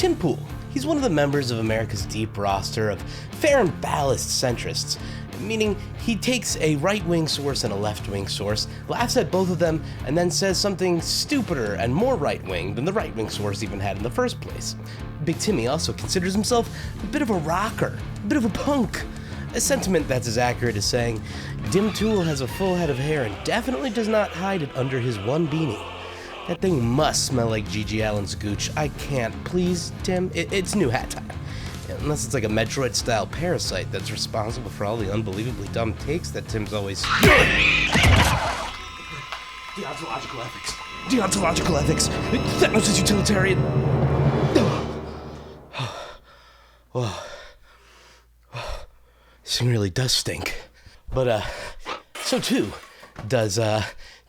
Tim Pool. He's one of the members of America's deep roster of fair and balanced centrists, meaning he takes a right-wing source and a left-wing source, laughs at both of them, and then says something stupider and more right-wing than the right-wing source even had in the first place. Big Timmy also considers himself a bit of a rocker, a bit of a punk, a sentiment that's as accurate as saying, Dim Tool has a full head of hair and definitely does not hide it under his one beanie. That thing must smell like Gigi Allen's gooch. I can't. Please, Tim? It's new hat time. Unless it's like a Metroid-style parasite that's responsible for all the unbelievably dumb takes that Tim's always... Deontological ethics. Deontological ethics. Thanos is utilitarian. Oh. This thing really does stink. But, so too does,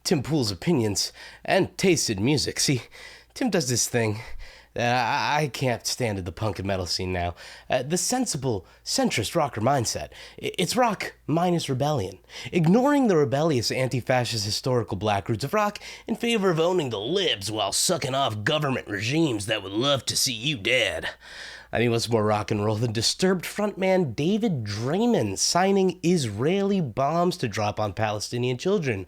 Tim Pool's opinions and taste in music. See, Tim does this thing that I can't stand in the punk and metal scene now. The sensible, centrist rocker mindset. It's rock minus rebellion. Ignoring the rebellious anti-fascist historical black roots of rock in favor of owning the libs while sucking off government regimes that would love to see you dead. I mean, what's more rock and roll than Disturbed frontman David Draymond signing Israeli bombs to drop on Palestinian children?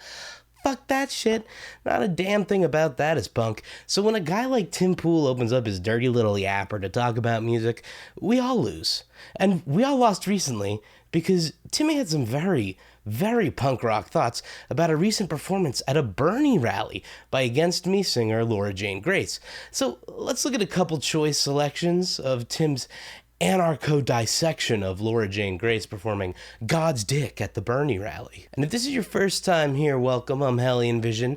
Fuck that shit. Not a damn thing about that is punk. So when a guy like Tim Pool opens up his dirty little yapper to talk about music, we all lose. And we all lost recently because Timmy had some very, very punk rock thoughts about a recent performance at a Bernie rally by Against Me singer Laura Jane Grace. So let's look at a couple choice selections of Tim's anarcho-dissection of Laura Jane Grace performing God's Dick at the Bernie rally. And if this is your first time here, welcome. I'm Hellion.Vision.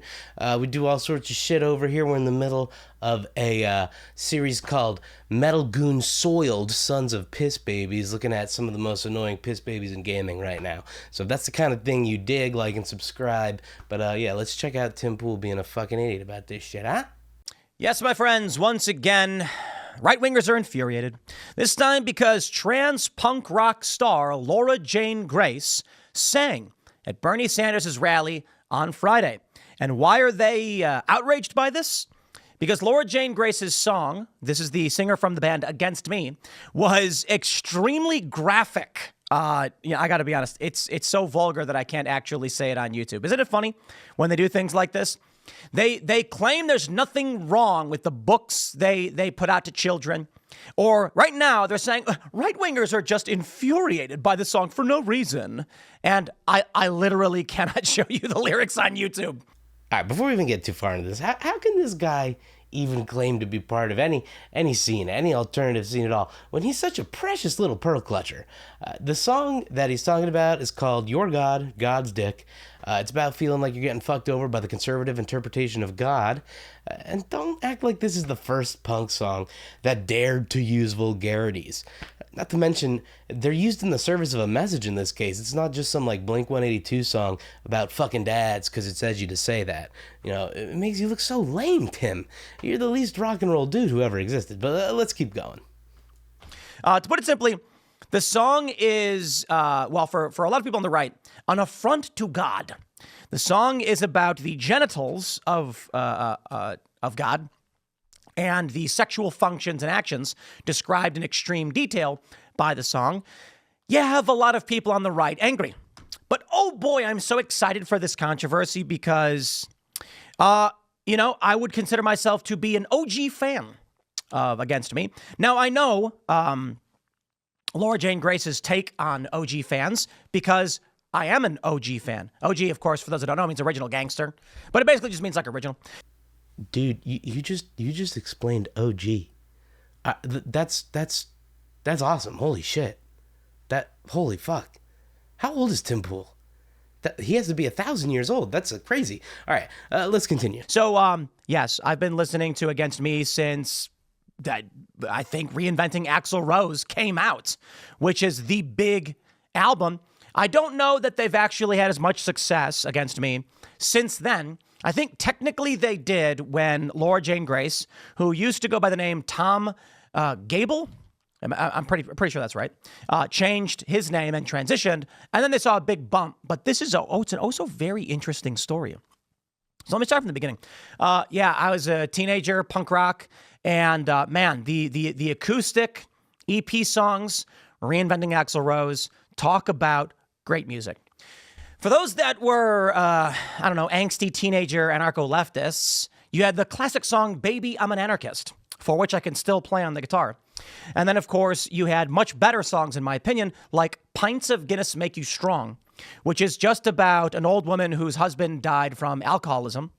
We do all sorts of shit over here. We're in the middle of a series called Metal Goon Soiled Sons of Piss Babies, looking at some of the most annoying piss babies in gaming right now. So if that's the kind of thing you dig, like and subscribe. But yeah, let's check out Tim Pool being a fucking idiot about this shit, huh? Yes, my friends, once again, right-wingers are infuriated. This time because trans punk rock star Laura Jane Grace sang at Bernie Sanders' rally on Friday. And why are they outraged by this? Because Laura Jane Grace's song, this is the singer from the band Against Me, was extremely graphic. I got to be honest, it's so vulgar that I can't actually say it on YouTube. Isn't it funny when they do things like this? They claim there's nothing wrong with the books they put out to children. Or right now they're saying right-wingers are just infuriated by the song for no reason. And I literally cannot show you the lyrics on YouTube. All right, before we even get too far into this, how can this guy even claim to be part of any scene, any alternative scene at all, when he's such a precious little pearl clutcher? The song that he's talking about is called Your God, God's Dick. It's about feeling like you're getting fucked over by the conservative interpretation of God. And don't act like this is the first punk song that dared to use vulgarities. Not to mention, they're used in the service of a message in this case. It's not just some like Blink-182 song about fucking dads because it says you to say that. You know, it makes you look so lame, Tim. You're the least rock and roll dude who ever existed. But let's keep going. To put it simply, the song is, for a lot of people on the right, an affront to God. The song is about the genitals of God and the sexual functions and actions described in extreme detail by the song. You have a lot of people on the right angry. But oh boy, I'm so excited for this controversy because, I would consider myself to be an OG fan of Against Me. Now, I know Laura Jane Grace's take on OG fans because I am an OG fan. OG, of course, for those that don't know, means original gangster. But it basically just means like original. Dude, you just explained OG. That's awesome. Holy shit. Holy fuck. How old is Tim Pool? He has to be 1,000 years old. That's crazy. All right, let's continue. So, yes, I've been listening to Against Me since I think Reinventing Axl Rose came out, which is the big album. I don't know that they've actually had as much success, Against Me, since then. I think technically they did when Laura Jane Grace, who used to go by the name Tom Gable, I'm pretty sure that's right, changed his name and transitioned, and then they saw a big bump. But this is it's an also very interesting story. So let me start from the beginning. Yeah, I was a teenager, punk rock, and man, the acoustic EP songs, Reinventing Axl Rose, talk about great music. For those that were, angsty teenager anarcho-leftists, you had the classic song, Baby, I'm an Anarchist, for which I can still play on the guitar. And then, of course, you had much better songs, in my opinion, like Pints of Guinness Make You Strong, which is just about an old woman whose husband died from alcoholism,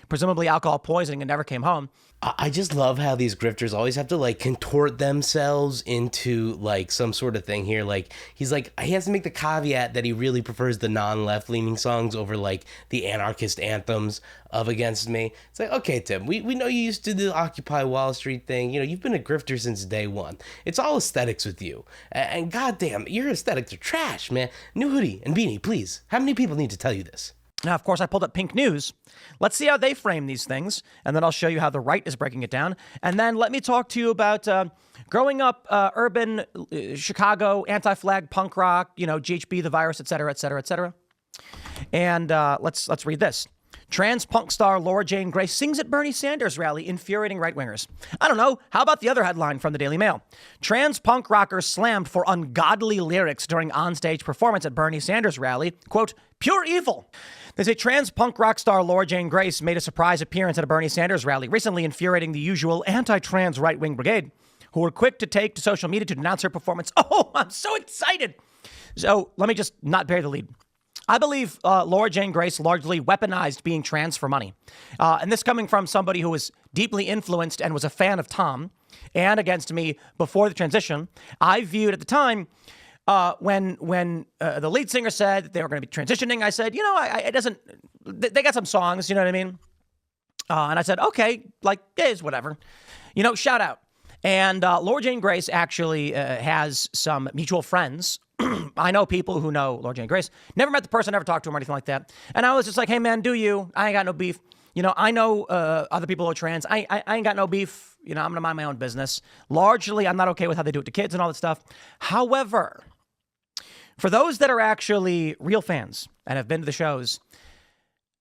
presumably alcohol poisoning, and never came home. I just love how these grifters always have to like contort themselves into like some sort of thing here. Like he has to make the caveat that he really prefers the non-left leaning songs over like the anarchist anthems of Against Me. It's like, okay, Tim, we know you used to do the Occupy Wall Street thing. You know, you've been a grifter since day one. It's all aesthetics with you. And goddamn, your aesthetics are trash, man. New hoodie and beanie, please. How many people need to tell you this? Now, of course, I pulled up Pink News. Let's see how they frame these things, and then I'll show you how the right is breaking it down. And then let me talk to you about growing up urban Chicago, anti-flag punk rock, GHB, the virus, et cetera, et cetera, et cetera. And let's read this. Trans punk star Laura Jane Grace sings at Bernie Sanders rally, infuriating right-wingers. I don't know. How about the other headline from the Daily Mail? Trans punk rocker slammed for ungodly lyrics during onstage performance at Bernie Sanders rally. Quote, pure evil. They say trans punk rock star Laura Jane Grace made a surprise appearance at a Bernie Sanders rally, recently infuriating the usual anti-trans right-wing brigade, who were quick to take to social media to denounce her performance. Oh, I'm so excited. So let me just not bury the lead. I believe Laura Jane Grace largely weaponized being trans for money. And this coming from somebody who was deeply influenced and was a fan of Tom and Against Me before the transition. I viewed at the time when the lead singer said that they were going to be transitioning, I said, they got some songs, you know what I mean? And I said, okay, like, it is whatever. Shout out. And Laura Jane Grace actually has some mutual friends. I know people who know Laura Jane Grace. Never met the person, never talked to him or anything like that. And I was just like, hey, man, do you? I ain't got no beef. I know other people who are trans. I ain't got no beef. I'm going to mind my own business. Largely, I'm not okay with how they do it to kids and all that stuff. However, for those that are actually real fans and have been to the shows,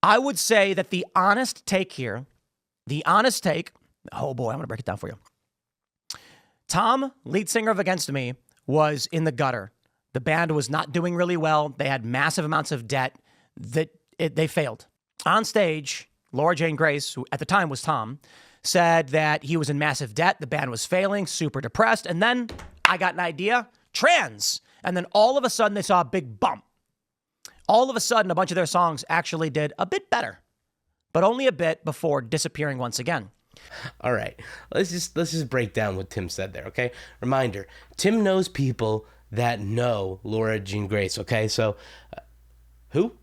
I would say that the honest take here, oh boy, I'm going to break it down for you. Tom, lead singer of Against Me, was in the gutter. The band was not doing really well. They had massive amounts of debt. They failed. On stage, Laura Jane Grace, who at the time was Tom, said that he was in massive debt. The band was failing, super depressed. And then I got an idea, trans. And then all of a sudden they saw a big bump. All of a sudden, a bunch of their songs actually did a bit better, but only a bit before disappearing once again. All right, let's just break down what Tim said there, okay? Reminder, Tim knows people that know Laura Jean Grace, okay? So, who?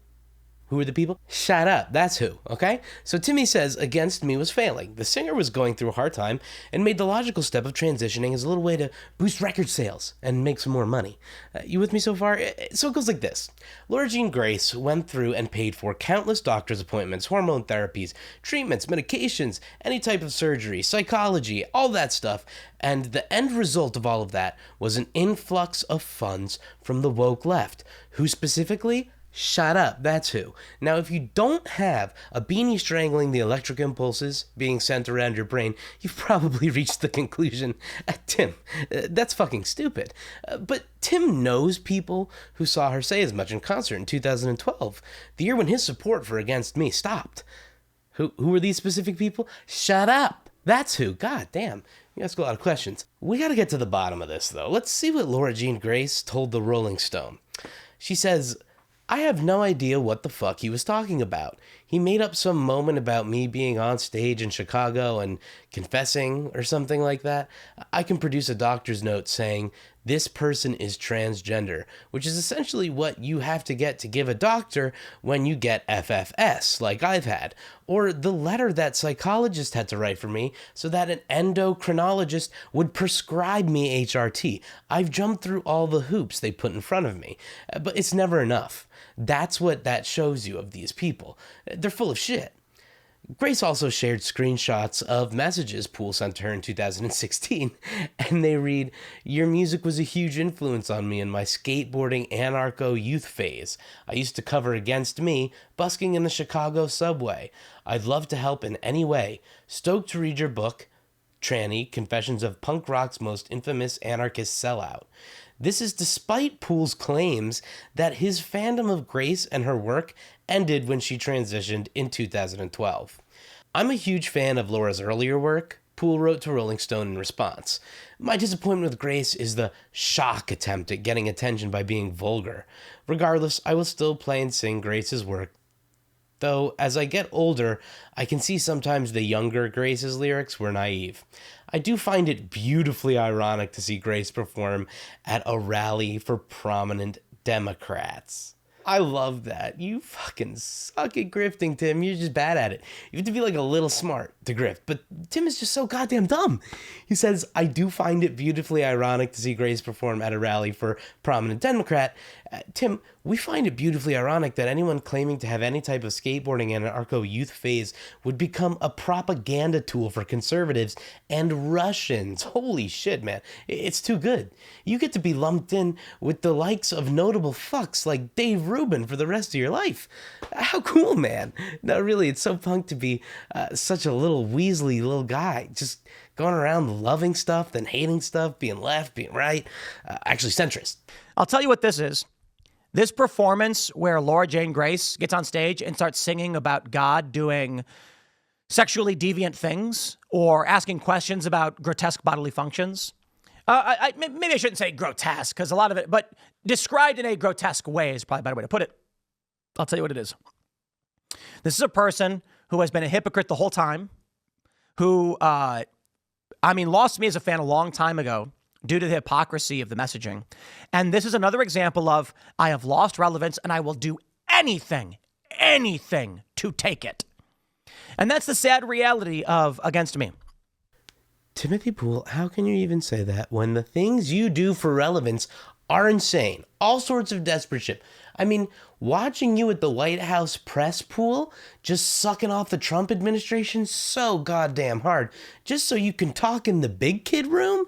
Who are the people? Shut up. That's who, okay? So Timmy says Against Me was failing. The singer was going through a hard time and made the logical step of transitioning as a little way to boost record sales and make some more money. You with me so far? So it goes like this. Laura Jean Grace went through and paid for countless doctor's appointments, hormone therapies, treatments, medications, any type of surgery, psychology, all that stuff. And the end result of all of that was an influx of funds from the woke left. Who specifically? Shut up, that's who. Now, if you don't have a beanie strangling the electric impulses being sent around your brain, you've probably reached the conclusion, Tim, that's fucking stupid. But Tim knows people who saw her say as much in concert in 2012, the year when his support for Against Me stopped. Who are these specific people? Shut up, that's who. God damn, you ask a lot of questions. We gotta get to the bottom of this, though. Let's see what Laura Jean Grace told the Rolling Stone. She says, I have no idea what the fuck he was talking about. He made up some moment about me being on stage in Chicago and confessing or something like that. I can produce a doctor's note saying, this person is transgender, which is essentially what you have to get to give a doctor when you get FFS, like I've had, or the letter that psychologist had to write for me so that an endocrinologist would prescribe me HRT. I've jumped through all the hoops they put in front of me, but it's never enough. That's what that shows you of these people. They're full of shit. Grace also shared screenshots of messages Poole sent to her in 2016, and they read, "Your music was a huge influence on me in my skateboarding anarcho youth phase. I used to cover Against Me, busking in the Chicago subway. I'd love to help in any way. Stoked to read your book, Tranny, Confessions of Punk Rock's Most Infamous Anarchist Sellout." This is despite Poole's claims that his fandom of Grace and her work ended when she transitioned in 2012. "I'm a huge fan of Laura's earlier work," Poole wrote to Rolling Stone in response. "My disappointment with Grace is the shock attempt at getting attention by being vulgar. Regardless, I will still play and sing Grace's work. Though, as I get older, I can see sometimes the younger Grace's lyrics were naive. I do find it beautifully ironic to see Grace perform at a rally for prominent Democrats." I love that. You fucking suck at grifting, Tim. You're just bad at it. You have to be like a little smart to grift. But Tim is just so goddamn dumb. He says, "I do find it beautifully ironic to see Grace perform at a rally for prominent Democrat." Tim, we find it beautifully ironic that anyone claiming to have any type of skateboarding and anarcho youth phase would become a propaganda tool for conservatives and Russians. Holy shit, man. It's too good. You get to be lumped in with the likes of notable fucks like Dave Rubin for the rest of your life. How cool, man. No, really, it's so punk to be such a little weaselly little guy. Just going around loving stuff, then hating stuff, being left, being right. Actually, centrist. I'll tell you what this is. This performance where Laura Jane Grace gets on stage and starts singing about God doing sexually deviant things or asking questions about grotesque bodily functions. Maybe I shouldn't say grotesque because a lot of it, but described in a grotesque way is probably a better way to put it. I'll tell you what it is. This is a person who has been a hypocrite the whole time, who, lost me as a fan a long time ago due to the hypocrisy of the messaging. And this is another example of, I have lost relevance and I will do anything to take it. And that's the sad reality of Against Me. Timothy Poole, how can you even say that when the things you do for relevance are insane? All sorts of desperate shit. I mean, watching you at the White House press pool, just sucking off the Trump administration so goddamn hard, just so you can talk in the big kid room?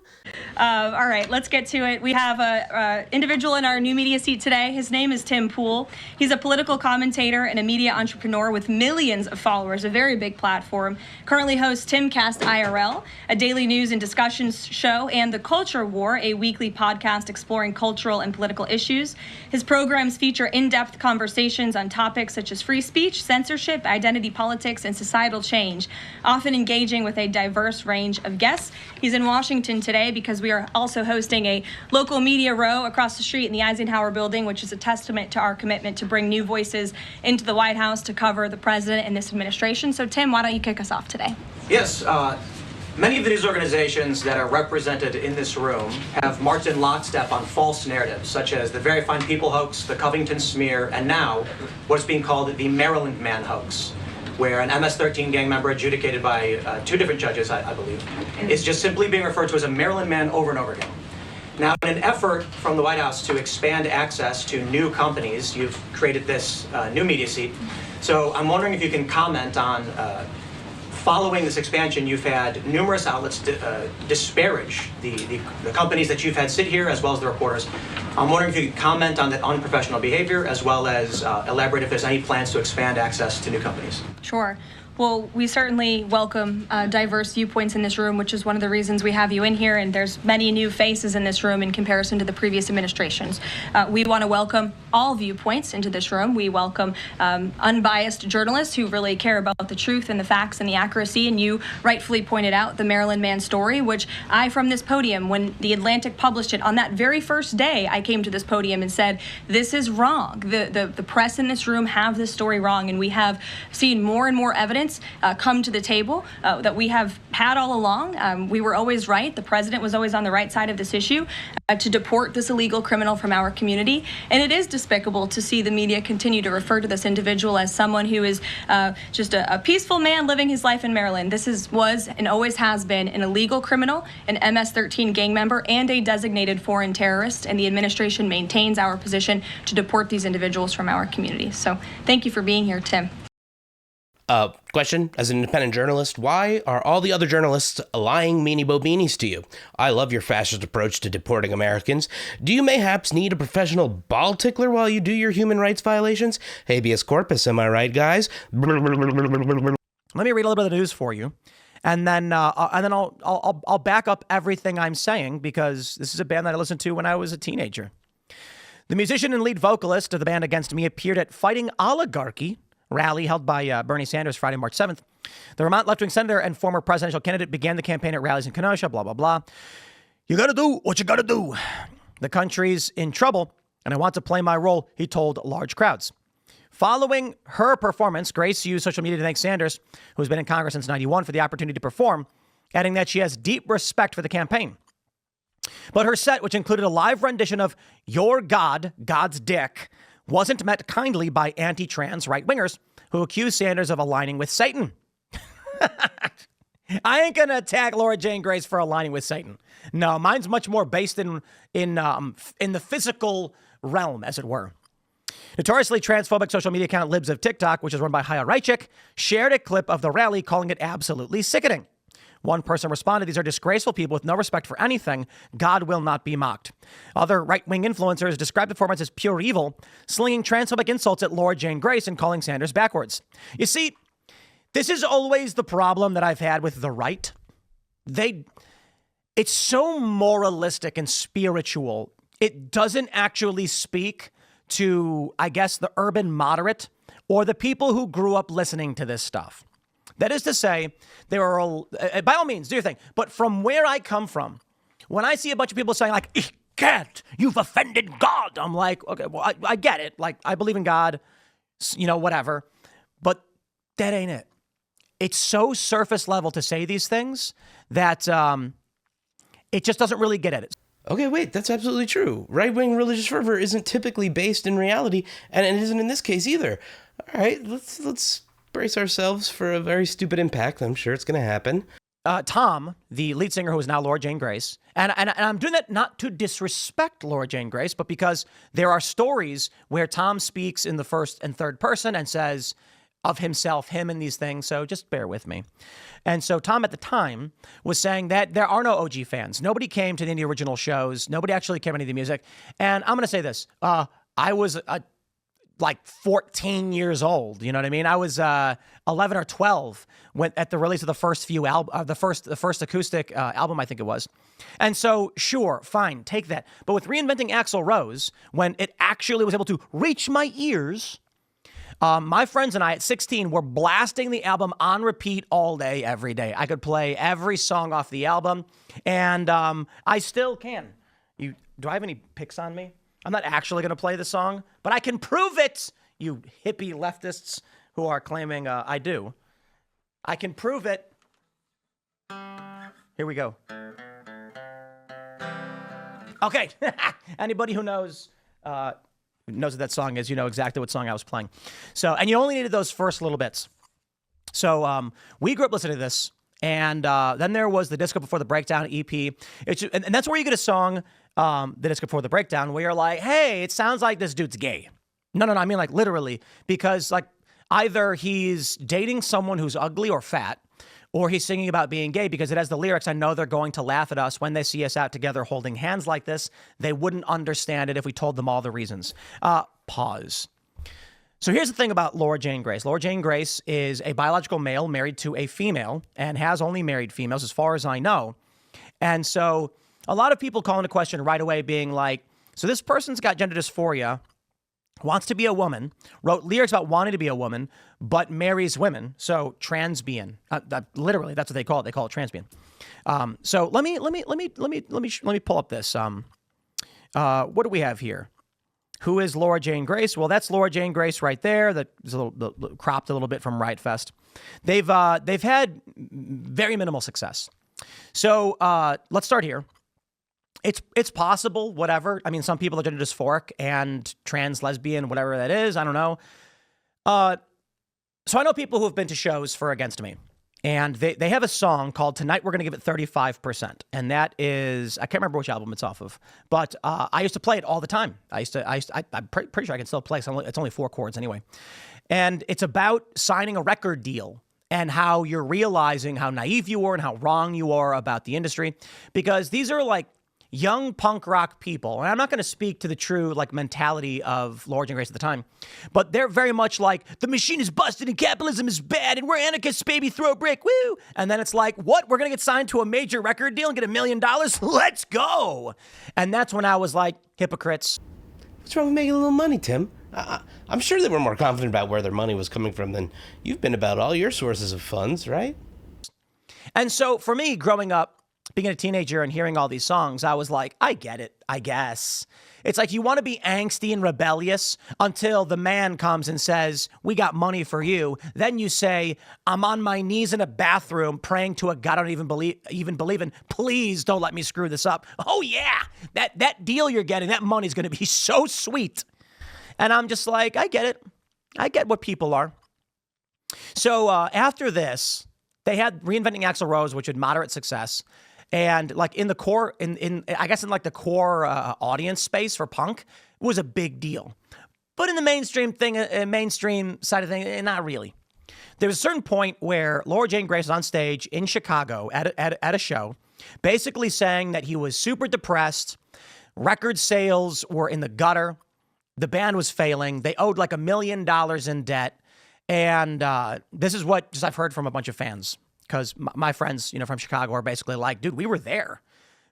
All right, let's get to it. We have an individual in our new media seat today. His name is Tim Poole. He's a political commentator and a media entrepreneur with millions of followers, a very big platform. Currently hosts Timcast IRL, a daily news and discussions show, and The Culture War, a weekly podcast exploring cultural and political issues. His programs feature in-depth conversations on topics such as free speech, censorship, identity politics, and societal change, often engaging with a diverse range of guests. He's in Washington today because we are also hosting a local media row across the street in the Eisenhower building, which is a testament to our commitment to bring new voices into the White House to cover the president and this administration. So, Tim, why don't you kick us off today? Yes. Many of the news organizations that are represented in this room have marched in lockstep on false narratives, such as the Very Fine People hoax, the Covington smear, and now what's being called the Maryland Man hoax, where an MS-13 gang member adjudicated by two different judges, I believe, is just simply being referred to as a Maryland Man over and over again. Now, in an effort from the White House to expand access to new companies, you've created this new media seat. So I'm wondering if you can comment on following this expansion, you've had numerous outlets disparage the companies that you've had sit here, as well as the reporters. I'm wondering if you could comment on the unprofessional behavior, as well as elaborate if there's any plans to expand access to new companies. Sure. Well, we certainly welcome diverse viewpoints in this room, which is one of the reasons we have you in here, and there's many new faces in this room in comparison to the previous administrations. We want to welcome all viewpoints into this room. We welcome unbiased journalists who really care about the truth and the facts and the accuracy, and you rightfully pointed out the Maryland Man story, which I, from this podium, when The Atlantic published it, on that very first day, I came to this podium and said, this is wrong. The press in this room have this story wrong, and we have seen more and more evidence come to the table that we have had all along. We were always right. The president was always on the right side of this issue to deport this illegal criminal from our community. And it is despicable to see the media continue to refer to this individual as someone who is just a peaceful man living his life in Maryland. This was and always has been an illegal criminal, an MS-13 gang member, and a designated foreign terrorist. And the administration maintains our position to deport these individuals from our community. So thank you for being here, Tim. Question, as an independent journalist, why are all the other journalists lying meanie bobinis to you? I love your fascist approach to deporting Americans. Do you mayhaps need a professional ball tickler while you do your human rights violations? Habeas corpus, am I right, guys? Let me read a little bit of the news for you, and then I'll back up everything I'm saying, because this is a band that I listened to when I was a teenager. The musician and lead vocalist of the band Against Me appeared at Fighting Oligarchy rally held by Bernie Sanders Friday, March 7th. The Vermont left-wing senator and former presidential candidate began the campaign at rallies in Kenosha, blah, blah, blah. You gotta do what you gotta do. The country's in trouble, and I want to play my role, he told large crowds. Following her performance, Grace used social media to thank Sanders, who's been in Congress since 91, for the opportunity to perform, adding that she has deep respect for the campaign. But her set, which included a live rendition of Your God, God's Dick, wasn't met kindly by anti-trans right-wingers who accused Sanders of aligning with Satan. I ain't gonna attack Laura Jane Grace for aligning with Satan. No, mine's much more based in the physical realm, as it were. Notoriously transphobic social media account Libs of TikTok, which is run by Haya Reichik, shared a clip of the rally, calling it absolutely sickening. One person responded, "These are disgraceful people with no respect for anything. God will not be mocked." Other right-wing influencers described the performance as pure evil, slinging transphobic insults at Laura Jane Grace and calling Sanders backwards. You see, this is always the problem that I've had with the right. It's so moralistic and spiritual. It doesn't actually speak to, I guess, the urban moderate or the people who grew up listening to this stuff. That is to say, there are, by all means, do your thing. But from where I come from, when I see a bunch of people saying, like, "Ich can't, you've offended God," I'm like, okay, well, I get it. Like, I believe in God, whatever. But that ain't it. It's so surface level to say these things that it just doesn't really get at it. Okay, wait, that's absolutely true. Right-wing religious fervor isn't typically based in reality, and it isn't in this case either. All right, let's brace ourselves for a very stupid impact. I'm sure it's going to happen. Tom, the lead singer who is now Laura Jane Grace, and I'm doing that not to disrespect Laura Jane Grace, but because there are stories where Tom speaks in the first and third person and says of himself, him, and these things, so just bear with me. And so Tom at the time was saying that there are no OG fans. Nobody came to any of the original shows. Nobody actually came to any of the music. And I'm going to say this. I was like 14 years old. You know what I mean? I was 11 or 12 when at the release of the first few the first acoustic album, I think it was. And so, sure, fine, take that. But with Reinventing Axl Rose, when it actually was able to reach my ears, my friends and I at 16 were blasting the album on repeat all day, every day. I could play every song off the album, and I still can. Do I have any picks on me? I'm not actually going to play the song, but I can prove it, you hippie leftists who are claiming I do. I can prove it. Here we go. Okay. Anybody who knows what that song is, you know exactly what song I was playing. So, and you only needed those first little bits. So we grew up listening to this, and then there was the Disco Before the Breakdown EP. And that's where you get a song, the Disco Before the Breakdown, where you're like, hey, it sounds like this dude's gay. No, I mean like literally, because like either he's dating someone who's ugly or fat, or he's singing about being gay, because it has the lyrics, "I know they're going to laugh at us when they see us out together holding hands like this. They wouldn't understand it if we told them all the reasons." Pause. So here's the thing about Laura Jane Grace. Laura Jane Grace is a biological male married to a female and has only married females as far as I know. And so a lot of people call into question right away being like, so this person's got gender dysphoria, wants to be a woman, wrote lyrics about wanting to be a woman, but marries women. So transbian. Literally, that's what they call it. They call it transbian. So let me pull up this. What do we have here? Who is Laura Jane Grace? Well, that's Laura Jane Grace right there. That is a little cropped a little bit from Riot Fest. They've had very minimal success. So let's start here. It's possible, whatever. I mean, some people are gender dysphoric and trans, lesbian, whatever that is. I don't know. So I know people who have been to shows for Against Me. And they have a song called Tonight We're Going to Give It 35%. And that is, I can't remember which album it's off of, but I used to play it all the time. I'm pretty sure I can still play. It's only 4 chords anyway. And it's about signing a record deal and how you're realizing how naive you were and how wrong you are about the industry. Because these are like young punk rock people, and I'm not going to speak to the true like mentality of Laura Jane Grace at the time, but they're very much like, the machine is busted and capitalism is bad and we're anarchists, baby, throw a brick, woo! And then it's like, what? We're going to get signed to a major record deal and get $1 million? Let's go! And that's when I was like, hypocrites. What's wrong with making a little money, Tim? I'm sure they were more confident about where their money was coming from than you've been about all your sources of funds, right? And so for me, growing up, being a teenager and hearing all these songs, I was like, I get it, I guess. It's like you want to be angsty and rebellious until the man comes and says, we got money for you. Then you say, I'm on my knees in a bathroom praying to a God I don't even believe in. Please don't let me screw this up. Oh yeah, that deal you're getting, that money's going to be so sweet. And I'm just like, I get it. I get what people are. So after this, they had Reinventing Axl Rose, which had moderate success. And like in the core, I guess in like the core audience space for punk, it was a big deal. But in the mainstream side of things, not really. There was a certain point where Laura Jane Grace was on stage in Chicago at a show, basically saying that he was super depressed, record sales were in the gutter, the band was failing, they owed like $1 million in debt, and this is what just I've heard from a bunch of fans. Because my friends, from Chicago are basically like, dude, we were there.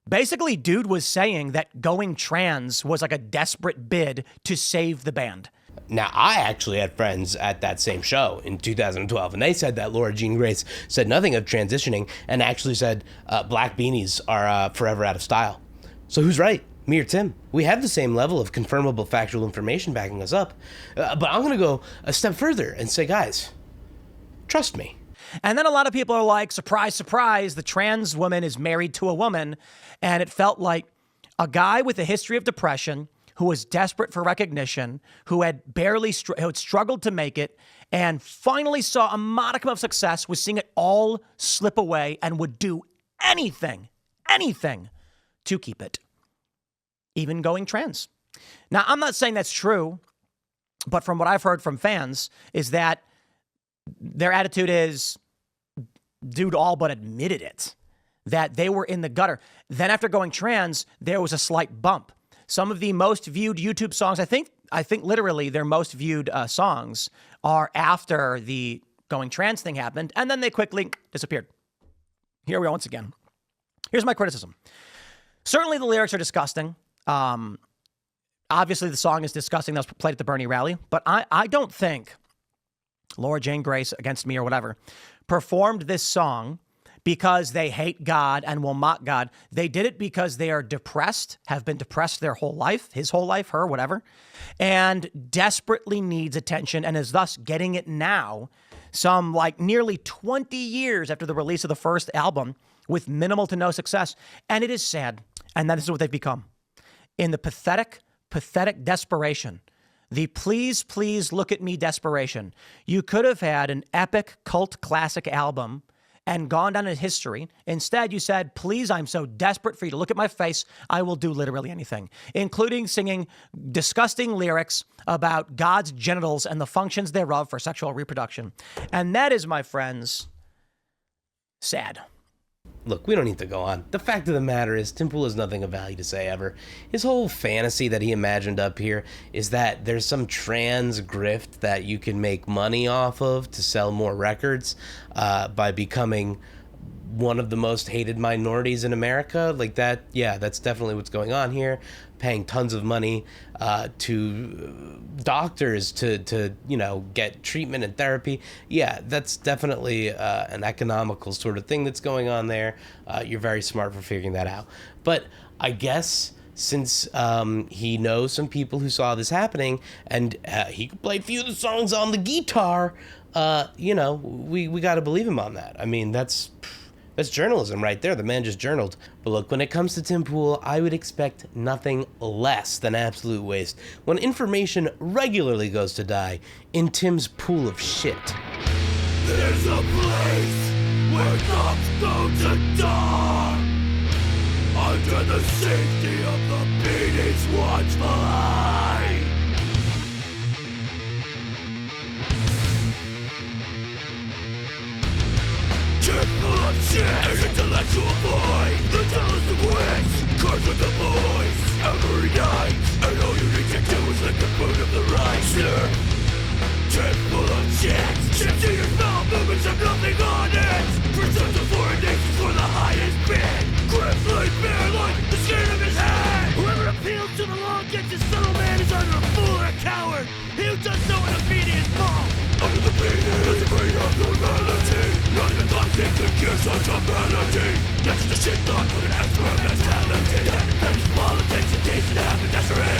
Basically, dude was saying that going trans was like a desperate bid to save the band. Now, I actually had friends at that same show in 2012, and they said that Laura Jean Grace said nothing of transitioning and actually said black beanies are forever out of style. So who's right? Me or Tim? We have the same level of confirmable factual information backing us up. But I'm going to go a step further and say, guys, trust me. And then a lot of people are like, surprise, surprise, the trans woman is married to a woman. And it felt like a guy with a history of depression who was desperate for recognition, who had who had struggled to make it, and finally saw a modicum of success, was seeing it all slip away and would do anything to keep it, even going trans. Now, I'm not saying that's true, but from what I've heard from fans is that their attitude is, dude all but admitted it, that they were in the gutter. Then after going trans, there was a slight bump. Some of the most viewed YouTube songs, I think literally their most viewed songs are after the going trans thing happened, and then they quickly disappeared. Here we are once again. Here's my criticism. Certainly the lyrics are disgusting. Obviously the song is disgusting. That was played at the Bernie rally, but I don't think Laura Jane Grace, Against Me or whatever, performed this song because they hate God and will mock God. They did it because they are depressed, have been depressed their whole life, his whole life, her, whatever, and desperately needs attention and is thus getting it now, some like nearly 20 years after the release of the first album with minimal to no success. And it is sad. And that is what they've become. In the pathetic desperation, the please, please look at me desperation. You could have had an epic cult classic album and gone down in history. Instead, you said, please, I'm so desperate for you to look at my face. I will do literally anything, including singing disgusting lyrics about God's genitals and the functions thereof for sexual reproduction. And that is, my friends, sad. Look, we don't need to go on. The fact of the matter is, Tim Pool has nothing of value to say ever. His whole fantasy that he imagined up here is that there's some trans grift that you can make money off of to sell more records by becoming one of the most hated minorities in America. Like that, yeah, that's definitely what's going on here. Paying tons of money to doctors to get treatment and therapy. Yeah, that's definitely an economical sort of thing that's going on there. You're very smart for figuring that out. But I guess since he knows some people who saw this happening and he could play a few of the songs on the guitar, we got to believe him on that. I mean, that's journalism right there. The man just journaled. But look, when it comes to Tim Pool, I would expect nothing less than absolute waste when information regularly goes to die in Tim's pool of shit. There's a place where thugs go to die. Under the safety of the beating's watchful eye. Chip full of shit, an intellectual void. The tallest of wits, cards with the boys. Every night, and all you need to do is lick the boot of the right. Sir, chip full of shit. Chip to your small movements have nothing on it. Present the foreign nations for the highest bid. Grimly bare like the skin of his head. Whoever appeals to the law against his fellow man is either a fool or a coward. He who does so in obedience falls. Under the beating, is afraid of normality. Not even thought they could cure such a melody. Next to shit thought with an extra mentality. That is politics and taste and happiness for him.